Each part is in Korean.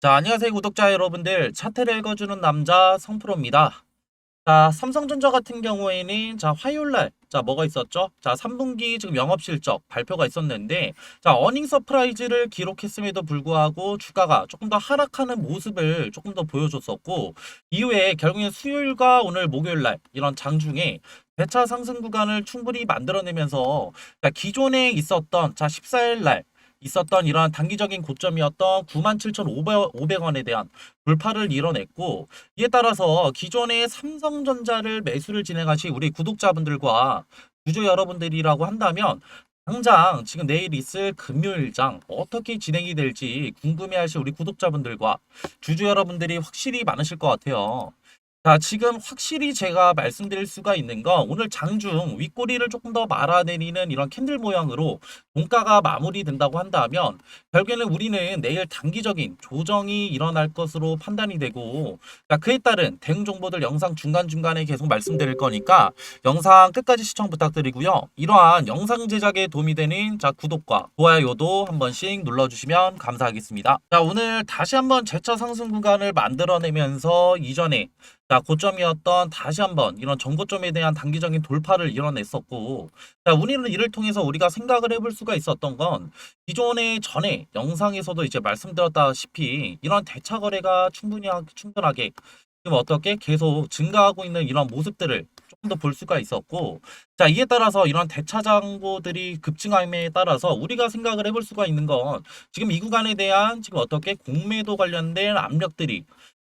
자, 안녕하세요, 구독자 여러분들. 차트를 읽어주는 남자 성프로입니다. 자, 삼성전자 같은 경우에는 자, 화요일 날 뭐가 있었죠? 자, 3분기 지금 영업 실적 발표가 있었는데 자, 어닝 서프라이즈를 기록했음에도 불구하고 주가가 조금 더 하락하는 모습을 조금 더 보여줬었고 이후에 결국엔 수요일과 오늘 목요일 날 이런 장중에 대차 상승 구간을 충분히 만들어내면서 자, 기존에 있었던 자, 14일 날 있었던 이러한 단기적인 고점이었던 97,500원에 대한 돌파를 이뤄냈고 이에 따라서 기존의 삼성전자를 매수를 진행하신 우리 구독자분들과 주주 여러분들이라고 한다면 당장 지금 내일 있을 금요일장 어떻게 진행이 될지 궁금해하실 우리 구독자분들과 주주 여러분들이 확실히 많으실 것 같아요. 자, 지금 확실히 제가 말씀드릴 수가 있는 건 오늘 장중 윗꼬리를 조금 더 말아내리는 이런 캔들 모양으로 종가가 마무리된다고 한다면 결국에는 우리는 내일 단기적인 조정이 일어날 것으로 판단이 되고 자, 그에 따른 대응 정보들 영상 중간중간에 계속 말씀드릴 거니까 영상 끝까지 시청 부탁드리고요. 이러한 영상 제작에 도움이 되는 자, 구독과 좋아요도 한 번씩 눌러주시면 감사하겠습니다. 자, 오늘 다시 한번 재차 상승 구간을 만들어내면서 이전에 자, 고점이었던 다시 한번 이런 전고점에 대한 단기적인 돌파를 이뤄냈었고, 자, 우리는 이를 통해서 우리가 생각을 해볼 수가 있었던 건 기존의 전에 영상에서도 이제 말씀드렸다시피 이런 대차 거래가 충분하게 지금 어떻게 계속 증가하고 있는 이런 모습들을 조금 더 볼 수가 있었고, 자, 이에 따라서 이런 대차 잔고들이 급증함에 따라서 우리가 생각을 해볼 수가 있는 건 지금 이 구간에 대한 지금 어떻게 공매도 관련된 압력들이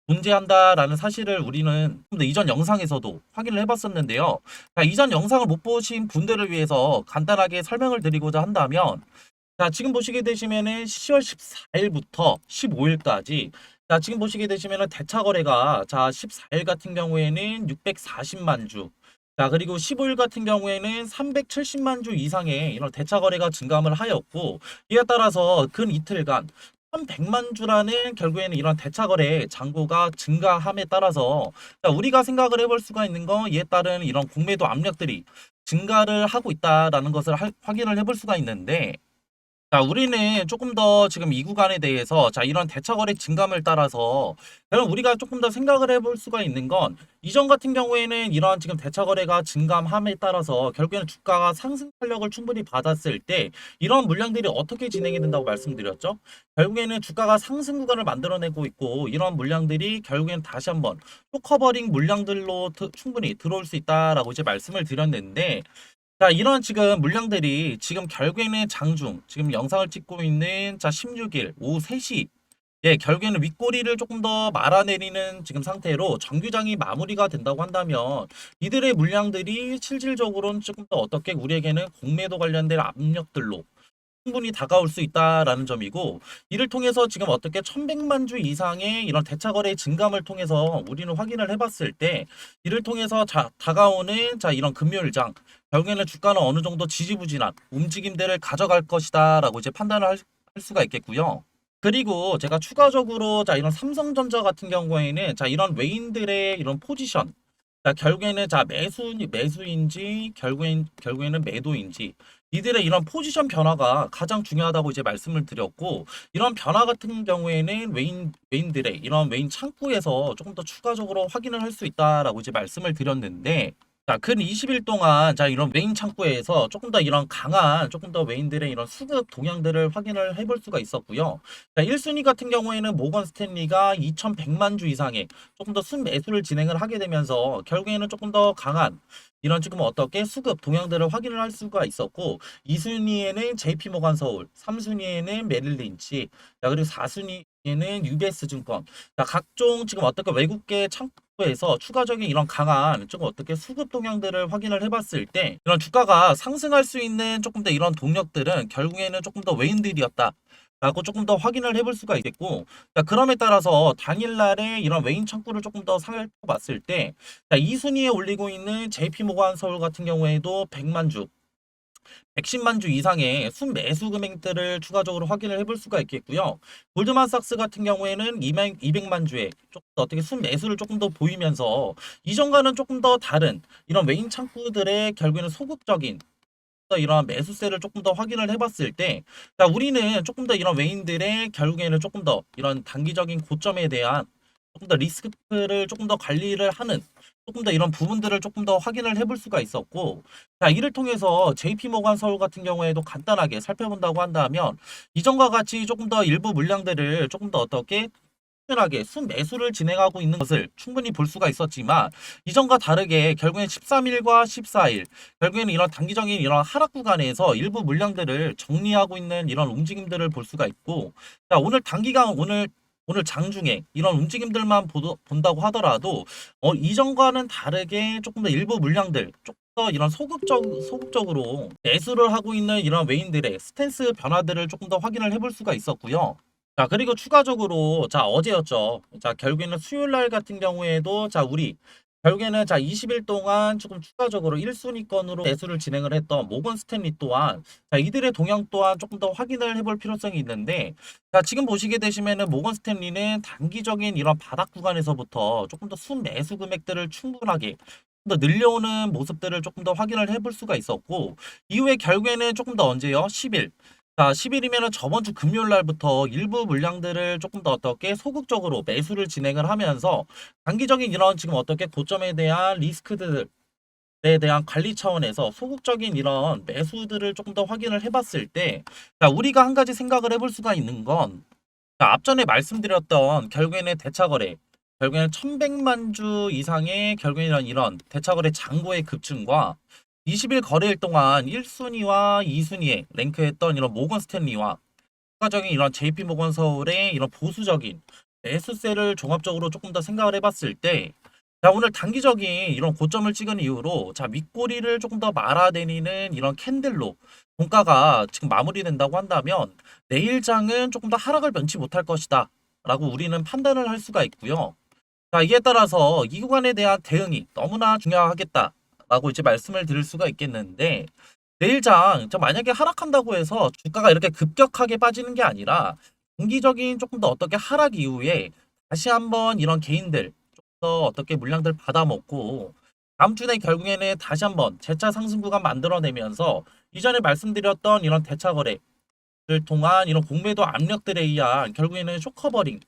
존재한다라는 사실을 우리는 좀 더 이전 영상에서도 확인을 해봤었는데요. 자, 이전 영상을 못 보신 분들을 위해서 간단하게 설명을 드리고자 한다면, 자, 지금 보시게 되시면은 10월 14일부터 15일까지, 자, 지금 보시게 되시면은 대차 거래가, 자, 14일 같은 경우에는 640만 주, 자, 그리고 15일 같은 경우에는 370만 주 이상의 이런 대차 거래가 증감을 하였고, 이에 따라서 근 이틀간 1100만 주라는 결국에는 이런 대차 거래 잔고가 증가함에 따라서 자, 우리가 생각을 해볼 수가 있는 건 이에 따른 이런 공매도 압력들이 증가를 하고 있다라는 것을 확인을 해볼 수가 있는데 자, 우리는 조금 더 지금 이 구간에 대해서 자, 이런 대차 거래 증감을 따라서 그럼 우리가 조금 더 생각을 해볼 수가 있는 건 이전 같은 경우에는 이런 지금 대차 거래가 증감함에 따라서 결국에는 주가가 상승 탄력을 충분히 받았을 때 이런 물량들이 어떻게 진행이 된다고 말씀드렸죠? 결국에는 주가가 상승 구간을 만들어내고 있고 이런 물량들이 결국에는 다시 한번 쇼커버링 물량들로 충분히 들어올 수 있다라고 이제 말씀을 드렸는데 자, 이런 지금 물량들이 지금 결국에는 장중, 지금 영상을 찍고 있는 자, 16일 오후 3시, 예, 결국에는 윗꼬리를 조금 더 말아내리는 지금 상태로 정규장이 마무리가 된다고 한다면 이들의 물량들이 실질적으로는 조금 더 어떻게 우리에게는 공매도 관련된 압력들로 충분히 다가올 수 있다라는 점이고 이를 통해서 지금 어떻게 1100만 주 이상의 이런 대차 거래 증감을 통해서 우리는 확인을 해봤을 때 이를 통해서 다가오는 자 이런 금요일장 결국에는 주가는 어느 정도 지지부진한 움직임들을 가져갈 것이다라고 이제 판단을 할 수가 있겠고요. 그리고 제가 추가적으로 자 이런 삼성전자 같은 경우에는 자 이런 외인들의 이런 포지션 자, 결국에는 자 매수인지 결국에는 매도인지 이들의 이런 포지션 변화가 가장 중요하다고 이제 말씀을 드렸고 이런 변화 같은 경우에는 외인들의 이런 외인 창구에서 조금 더 추가적으로 확인을 할 수 있다라고 이제 말씀을 드렸는데 자, 근 20일 동안 자 이런 외인 창구에서 조금 더 이런 강한 조금 더 외인들의 이런 수급 동향들을 확인을 해볼 수가 있었고요. 자, 1순위 같은 경우에는 모건 스탠리가 2100만 주 이상의 조금 더 순매수를 진행을 하게 되면서 결국에는 조금 더 강한 이런 지금 어떻게 수급 동향들을 확인을 할 수가 있었고 2순위에는 JP모간 서울, 3순위에는 메릴 린치, 자, 그리고 4순위에는 UBS 증권. 자, 각종 지금 어떻게 외국계 창구에서 추가적인 이런 강한 조금 어떻게 수급 동향들을 확인을 해봤을 때 이런 주가가 상승할 수 있는 조금 더 이런 동력들은 결국에는 조금 더 외인들이었다. 라고 조금 더 확인을 해볼 수가 있겠고 자, 그럼에 따라서 당일날에 이런 외인 창구를 조금 더 살펴봤을 때 자, 2순위에 올리고 있는 JP모간 서울 같은 경우에도 100만 주 110만 주 이상의 순매수 금액들을 추가적으로 확인을 해볼 수가 있겠고요. 골드만삭스 같은 경우에는 200만 주에 조금 더 어떻게 순매수를 조금 더 보이면서 이전과는 조금 더 다른 이런 외인 창구들의 결국에는 소극적인 더 이런 매수세를 조금 더 확인을 해봤을 때, 자, 우리는 조금 더 이런 외인들의 결국에는 조금 더 이런 단기적인 고점에 대한 조금 더 리스크를 조금 더 관리를 하는 조금 더 이런 부분들을 조금 더 확인을 해볼 수가 있었고, 자, 이를 통해서 JP모건 서울 같은 경우에도 간단하게 살펴본다고 한다면, 이전과 같이 조금 더 일부 물량들을 조금 더 어떻게 꾸준하게 순매수를 진행하고 있는 것을 충분히 볼 수가 있었지만, 이전과 다르게 결국엔 13일과 14일 결국에는 이런 단기적인 이런 하락 구간에서 일부 물량들을 정리하고 있는 이런 움직임들을 볼 수가 있고, 자, 오늘 단기간 오늘 장중에 이런 움직임들만 본다고 하더라도 이전과는 다르게 조금 더 일부 물량들 조금 더 이런 소극적으로 매수를 하고 있는 이런 외인들의 스탠스 변화들을 조금 더 확인을 해볼 수가 있었고요. 자, 그리고 추가적으로, 자, 어제였죠. 자, 결국에는 수요일 날 같은 경우에도, 자, 우리, 결국에는, 자, 20일 동안 조금 추가적으로 1순위권으로 매수를 진행을 했던 모건 스탠리 또한, 자, 이들의 동향 또한 조금 더 확인을 해볼 필요성이 있는데, 자, 지금 보시게 되시면은 모건 스탠리는 단기적인 이런 바닥 구간에서부터 조금 더 순매수 금액들을 충분하게 더 늘려오는 모습들을 조금 더 확인을 해볼 수가 있었고, 이후에 결국에는 조금 더 언제요? 10일. 자, 10일이면은 저번 주 금요일 날부터 일부 물량들을 조금 더 어떻게 소극적으로 매수를 진행을 하면서 단기적인 이런 지금 어떻게 고점에 대한 리스크들에 대한 관리 차원에서 소극적인 이런 매수들을 조금 더 확인을 해봤을 때, 자, 우리가 한 가지 생각을 해볼 수가 있는 건, 자, 앞전에 말씀드렸던 결국에는 대차거래, 결국에는 1100만 주 이상의 결국에는 이런 대차거래 잔고의 급증과 20일 거래일 동안 1순위와 2순위에 랭크했던 이런 모건 스탠리와 추가적인 이런 JP 모건 서울의 이런 보수적인 매수세를 종합적으로 조금 더 생각을 해봤을 때, 자, 오늘 단기적인 이런 고점을 찍은 이후로, 자, 윗꼬리를 조금 더 말아내리는 이런 캔들로 종가가 지금 마무리된다고 한다면, 내일장은 조금 더 하락을 면치 못할 것이다 라고 우리는 판단을 할 수가 있고요. 자, 이에 따라서 이 구간에 대한 대응이 너무나 중요하겠다라고 이제 말씀을 드릴 수가 있겠는데, 내일장 저 만약에 하락한다고 해서 주가가 이렇게 급격하게 빠지는 게 아니라 단기적인 조금 더 어떻게 하락 이후에 다시 한번 이런 개인들 조금 더 어떻게 물량들 받아먹고 다음 주에 결국에는 다시 한번 재차 상승 구간 만들어내면서 이전에 말씀드렸던 이런 대차 거래를 통한 이런 공매도 압력들에 의한 결국에는 쇼커버링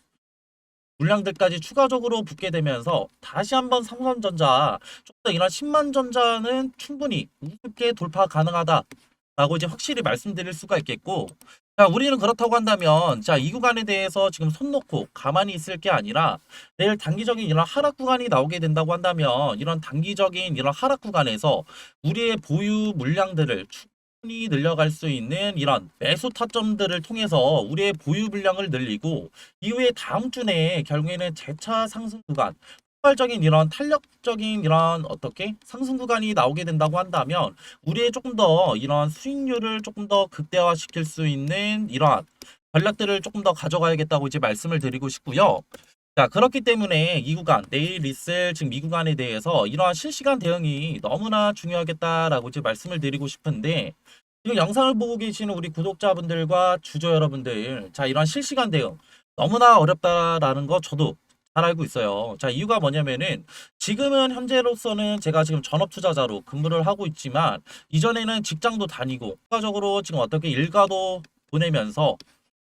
물량들까지 추가적으로 붙게 되면서 다시 한번 삼성전자 좀 더 이런 10만 전자는 충분히 우습게 돌파 가능하다라고 이제 확실히 말씀드릴 수가 있겠고, 자, 우리는 그렇다고 한다면, 자, 이 구간에 대해서 지금 손 놓고 가만히 있을 게 아니라 내일 단기적인 이런 하락 구간이 나오게 된다고 한다면 이런 단기적인 이런 하락 구간에서 우리의 보유 물량들을 충분히 늘려갈 수 있는 이런 매수 타점들을 통해서 우리의 보유 물량을 늘리고, 이후에 다음 주 내에 결국에는 재차 상승 구간, 폭발적인 이런 탄력적인 이런 어떻게 상승 구간이 나오게 된다고 한다면 우리의 조금 더 이런 수익률을 조금 더 극대화시킬 수 있는 이러한 전략들을 조금 더 가져가야겠다고 이제 말씀을 드리고 싶고요. 자, 그렇기 때문에 이 구간, 내일 있을 지금 이 구간에 대해서 이러한 실시간 대응이 너무나 중요하겠다라고 이제 말씀을 드리고 싶은데, 지금 영상을 보고 계시는 우리 구독자분들과 주주 여러분들, 자, 이런 실시간 대응 너무나 어렵다라는 거 저도 잘 알고 있어요. 자, 이유가 뭐냐면은 지금은 현재로서는 제가 지금 전업 투자자로 근무를 하고 있지만 이전에는 직장도 다니고 추가적으로 지금 어떻게 일가도 보내면서,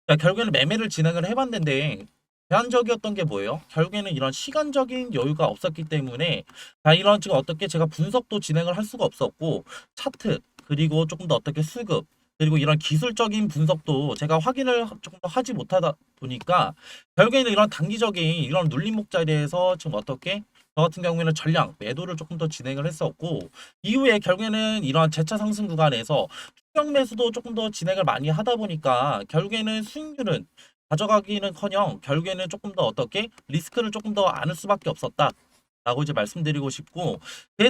자, 결국에는 매매를 진행을 해봤는데 제한적이었던 게 뭐예요? 결국에는 이런 시간적인 여유가 없었기 때문에, 자, 이런 지금 어떻게 제가 분석도 진행을 할 수가 없었고, 차트 그리고 조금 더 어떻게 수급 그리고 이런 기술적인 분석도 제가 확인을 조금 더 하지 못하다 보니까 결국에는 이런 단기적인 이런 눌림목 자리에서 지금 어떻게 저 같은 경우에는 전량 매도를 조금 더 진행을 했었고, 이후에 결국에는 이런 재차 상승 구간에서 추격 매수도 조금 더 진행을 많이 하다 보니까 결국에는 수익률은 가져가기는커녕 결국에는 조금 더 어떻게 리스크를 조금 더 안을 수밖에 없었다. 라고 이제 말씀드리고 싶고, 이에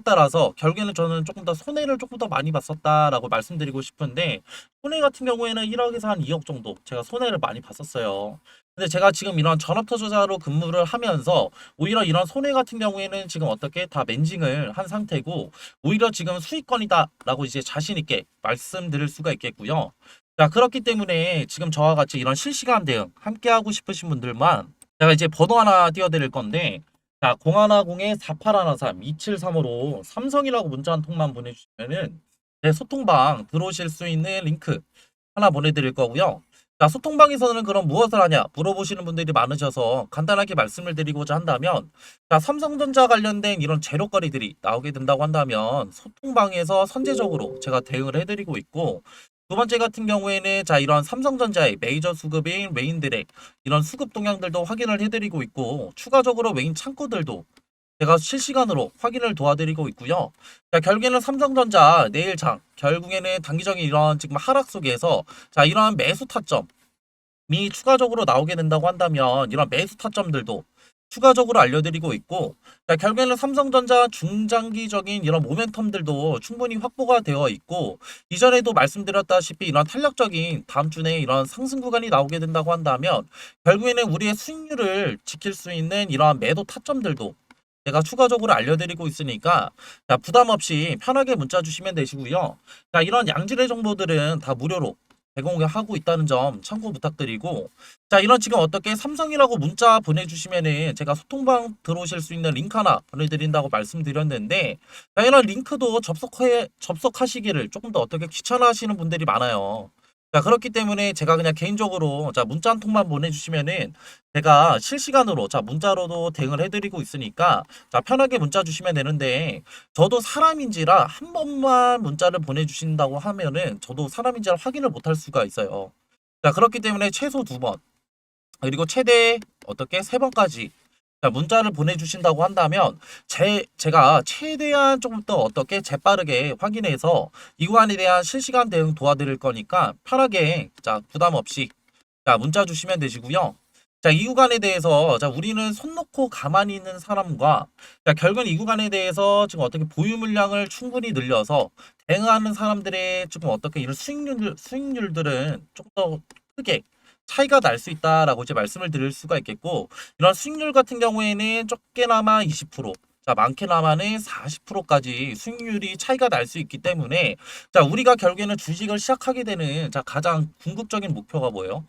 따라서 결국에는 저는 조금 더 손해를 조금 더 많이 봤었다라고 말씀드리고 싶은데, 손해 같은 경우에는 1억에서 한 2억 정도 제가 손해를 많이 봤었어요. 근데 제가 지금 이런 전업 투자자로 근무를 하면서 오히려 이런 손해 같은 경우에는 지금 어떻게 다 맨징을 한 상태고, 오히려 지금 수익권이다라고 이제 자신 있게 말씀드릴 수가 있겠고요. 자, 그렇기 때문에 지금 저와 같이 이런 실시간 대응 함께 하고 싶으신 분들만 제가 이제 번호 하나 띄워드릴 건데, 자, 0110-4813-2735로 삼성이라고 문자 한 통만 보내주시면은 네, 소통방 들어오실 수 있는 링크 하나 보내드릴 거고요. 자, 소통방에서는 그럼 무엇을 하냐 물어보시는 분들이 많으셔서 간단하게 말씀을 드리고자 한다면, 자, 삼성전자 관련된 이런 재료거리들이 나오게 된다고 한다면 소통방에서 선제적으로 제가 대응을 해드리고 있고, 두 번째 같은 경우에는 자, 이런 삼성전자의 메이저 수급인 웨인들의 이런 수급 동향들도 확인을 해드리고 있고, 추가적으로 웨인 창고들도 제가 실시간으로 확인을 도와드리고 있고요. 자, 결국에는 삼성전자 내일 장, 결국에는 단기적인 이런 지금 하락 속에서 자, 이러한 매수 타점이 추가적으로 나오게 된다고 한다면 이런 매수 타점들도 추가적으로 알려드리고 있고, 자, 결국에는 삼성전자 중장기적인 이런 모멘텀들도 충분히 확보가 되어 있고, 이전에도 말씀드렸다시피 이런 탄력적인 다음 주 내에 이런 상승 구간이 나오게 된다고 한다면 결국에는 우리의 수익률을 지킬 수 있는 이러한 매도 타점들도 제가 추가적으로 알려드리고 있으니까 자, 부담 없이 편하게 문자 주시면 되시고요. 자, 이런 양질의 정보들은 다 무료로 제공하고 있다는 점 참고 부탁드리고, 자, 이런 지금 어떻게 삼성이라고 문자 보내주시면은 제가 소통방 들어오실 수 있는 링크 하나 보내드린다고 말씀드렸는데, 자, 이런 링크도 접속하시기를 조금 더 어떻게 귀찮아하시는 분들이 많아요. 자, 그렇기 때문에 제가 그냥 개인적으로 자, 문자 한 통만 보내주시면은 제가 실시간으로 자, 문자로도 대응을 해드리고 있으니까 자, 편하게 문자 주시면 되는데, 저도 사람인지라 한 번만 문자를 보내주신다고 하면은 저도 사람인지라 확인을 못할 수가 있어요. 자, 그렇기 때문에 최소 두 번, 그리고 최대 어떻게 세 번까지 자, 문자를 보내주신다고 한다면 제가 최대한 조금 더 어떻게 재빠르게 확인해서 이 구간에 대한 실시간 대응 도와드릴 거니까 편하게 자, 부담 없이 자, 문자 주시면 되시고요. 자, 이 구간에 대해서 자, 우리는 손 놓고 가만히 있는 사람과 자, 결국은 이 구간에 대해서 지금 어떻게 보유 물량을 충분히 늘려서 대응하는 사람들의 지금 어떻게 이런 수익률들은 조금 더 크게 차이가 날 수 있다라고 이제 말씀을 드릴 수가 있겠고, 이런 수익률 같은 경우에는 적게나마 20%, 자, 많게나마는 40%까지 수익률이 차이가 날 수 있기 때문에 자, 우리가 결국에는 주식을 시작하게 되는 자, 가장 궁극적인 목표가 뭐예요?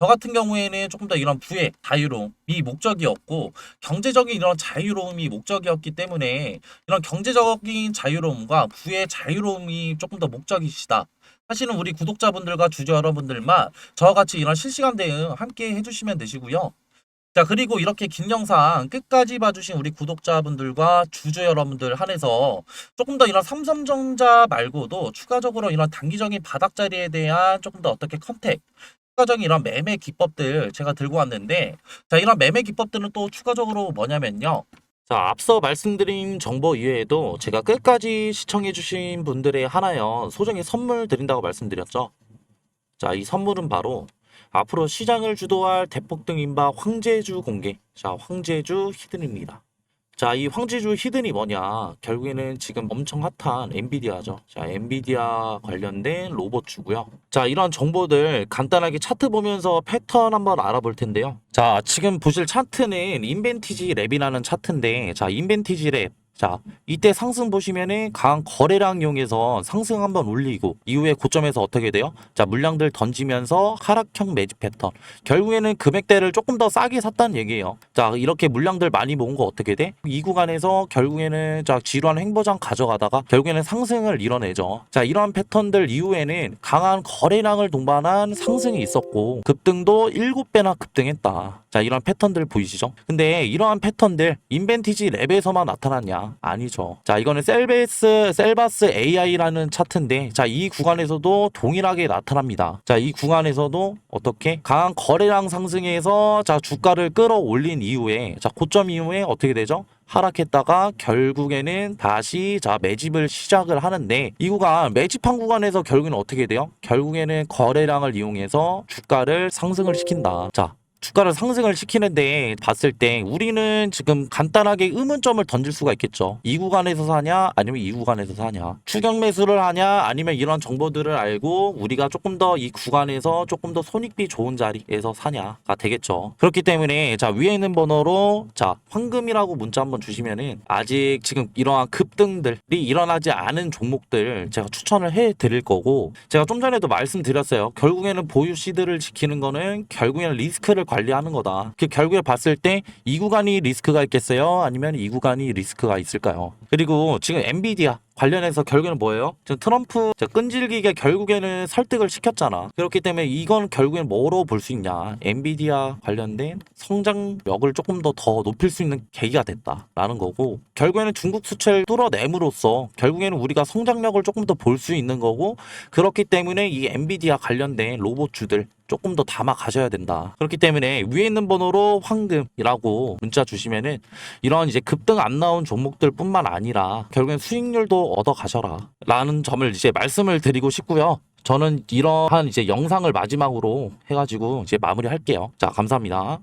저 같은 경우에는 조금 더 이런 부의 자유로움이 목적이었고, 경제적인 이런 자유로움이 목적이었기 때문에 이런 경제적인 자유로움과 부의 자유로움이 조금 더 목적이시다 하시는 우리 구독자분들과 주주 여러분들만 저와 같이 이런 실시간 대응 함께 해주시면 되시고요. 자, 그리고 이렇게 긴 영상 끝까지 봐주신 우리 구독자분들과 주주 여러분들 한해서 조금 더 이런 삼성전자 말고도 추가적으로 이런 단기적인 바닥자리에 대한 조금 더 어떻게 컨택, 추가적인 이런 매매 기법들 제가 들고 왔는데, 자, 이런 매매 기법들은 또 추가적으로 뭐냐면요. 자, 앞서 말씀드린 정보 이외에도 제가 끝까지 시청해주신 분들의 하나여 소정의 선물 드린다고 말씀드렸죠. 자, 이 선물은 바로 앞으로 시장을 주도할 대폭등 인바 황제주 공개. 자, 황제주 히든입니다. 자, 이 황제주 히든이 뭐냐? 결국에는 지금 엄청 핫한 엔비디아죠. 자, 엔비디아 관련된 로봇주고요. 자, 이런 정보들 간단하게 차트 보면서 패턴 한번 알아볼 텐데요. 자, 지금 보실 차트는 인벤티지 랩이라는 차트인데, 자, 인벤티지 랩. 자, 이때 상승 보시면은 강한 거래량 이용해서 상승 한번 올리고 이후에 고점에서 어떻게 돼요? 자, 물량들 던지면서 하락형 매집 패턴. 결국에는 금액대를 조금 더 싸게 샀다는 얘기예요. 자, 이렇게 물량들 많이 모은 거 어떻게 돼? 이 구간에서 결국에는 자, 지루한 횡보장 가져가다가 결국에는 상승을 이뤄내죠. 자, 이러한 패턴들 이후에는 강한 거래량을 동반한 상승이 있었고 급등도 7배나 급등했다. 자, 이런 패턴들 보이시죠? 근데 이러한 패턴들 인벤티지 랩에서만 나타났냐? 아니죠. 자, 이거는 셀바스 AI라는 차트인데, 자, 이 구간에서도 동일하게 나타납니다. 자, 이 구간에서도 어떻게 강한 거래량 상승에서 자, 주가를 끌어올린 이후에 자, 고점 이후에 어떻게 되죠? 하락했다가 결국에는 다시 자, 매집을 시작을 하는데, 이 구간 매집한 구간에서 결국에는 어떻게 돼요? 결국에는 거래량을 이용해서 주가를 상승을 시킨다. 자, 주가를 상승을 시키는데 봤을 때 우리는 지금 간단하게 의문점을 던질 수가 있겠죠. 이 구간에서 사냐 아니면 이 구간에서 사냐, 추격 매수를 하냐 아니면 이런 정보들을 알고 우리가 조금 더 이 구간에서 조금 더 손익비 좋은 자리에서 사냐가 되겠죠. 그렇기 때문에 자, 위에 있는 번호로 자, 황금이라고 문자 한번 주시면은 아직 지금 이러한 급등들이 일어나지 않은 종목들 제가 추천을 해 드릴 거고, 제가 좀 전에도 말씀드렸어요. 결국에는 보유 시드를 지키는 거는 결국에는 리스크를 관리하는 거다. 결국에 봤을 때 이 구간이 리스크가 있겠어요? 아니면 이 구간이 리스크가 있을까요? 그리고 지금 엔비디아 관련해서 결국에는 뭐예요? 지금 트럼프 끈질기게 결국에는 설득을 시켰잖아. 그렇기 때문에 이건 결국엔 뭐로 볼 수 있냐? 엔비디아 관련된 성장력을 조금 더 높일 수 있는 계기가 됐다라는 거고, 결국에는 중국 수출을 뚫어냄으로써 결국에는 우리가 성장력을 조금 더 볼 수 있는 거고, 그렇기 때문에 이 엔비디아 관련된 로봇주들 조금 더 담아 가셔야 된다. 그렇기 때문에 위에 있는 번호로 황금이라고 문자 주시면은 이런 이제 급등 안 나온 종목들 뿐만 아니라 결국엔 수익률도 얻어 가셔라 라는 점을 이제 말씀을 드리고 싶고요. 저는 이러한 이제 영상을 마지막으로 해가지고 이제 마무리할게요. 자, 감사합니다.